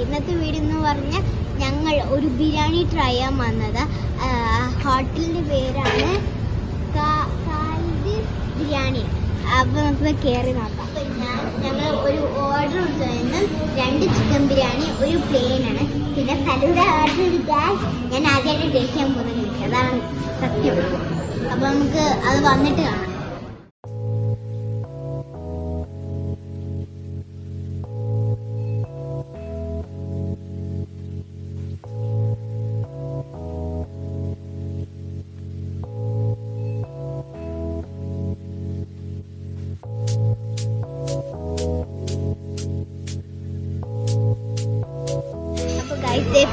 ഇന്നത്തെ വീഡിയോ എന്ന് പറഞ്ഞാൽ ഞങ്ങൾ ഒരു ബിരിയാണി ട്രൈ ചെയ്യാൻ വന്നത്. ഹോട്ടലിൻ്റെ പേരാണ് ഖാലിദ് ബിരിയാണി. അപ്പോൾ നമുക്ക് കയറി നോക്കാം. ഞങ്ങൾ ഒരു ഓർഡർ കൊടുത്തതിന് 2 ചിക്കൻ ബിരിയാണി, ഒരു പ്ലെയിനാണ്, പിന്നെ ഫലൂദ ഓർഡർ ചെയ്താൽ ഞാൻ ആദ്യമായിട്ട് ടേസ്റ്റ് ചെയ്യാൻ പോകുന്നത്. അതാണ് സത്യം. അപ്പോൾ നമുക്ക് അത് വന്നിട്ട് കാണാം.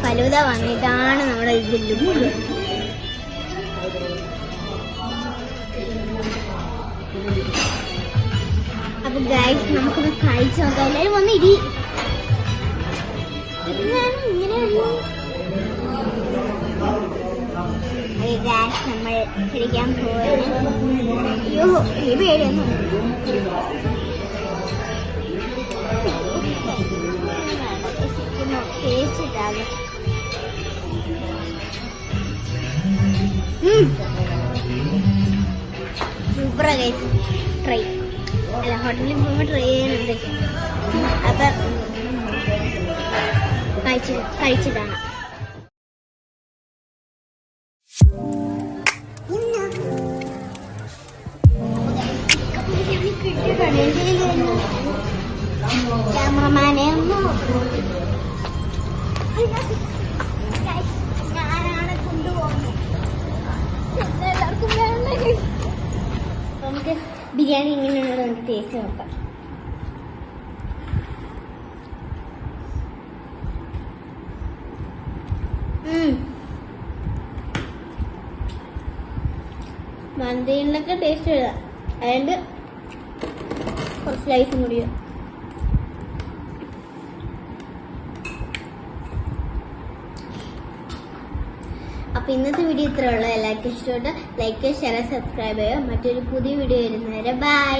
ഫലൂദ വന്നിട്ടാണ് നമ്മുടെ ഇതിൽ. അപ്പൊ ഗൈസ് നമുക്കൊന്ന് കഴിച്ചു നോക്കാം. എല്ലാവരും വന്ന് ഇരി. നമ്മൾ കഴിക്കാൻ പോവാണ്. അയ്യോ ഈ പേടിയൊന്നും ടേസ്റ്റ്. സൂപ്പറാ ഗൈസ്. ട്രൈ അല്ല ഹോട്ടലിൽ പോകുമ്പോൾ ട്രൈ ചെയ്യാനുണ്ട്. അപ്പം കഴിച്ചിട്ടാണ്. ക്യാമറമാനെ ഞാനാണ് കൊണ്ടുപോകുന്നത്. എല്ലാവർക്കും വേണ്ട. നമുക്ക് ബിരിയാണി ഇങ്ങനെയുള്ളത് നമുക്ക് ടേസ്റ്റ് നോക്കാം. മന്തിയിലൊക്കെ ടേസ്റ്റ് എഴുതാം. അതുകൊണ്ട് കുറച്ച് സ്ലൈസും കൂടി. അപ്പോൾ ഇന്നത്തെ വീഡിയോ ഇത്രയുള്ള. എല്ലാവർക്കും ഇഷ്ടപ്പെട്ട ലൈക്ക്, ഷെയർ, സബ്സ്ക്രൈബ് ചെയ്യുക. മറ്റൊരു പുതിയ വീഡിയോ വരുന്നവരെ ബൈ.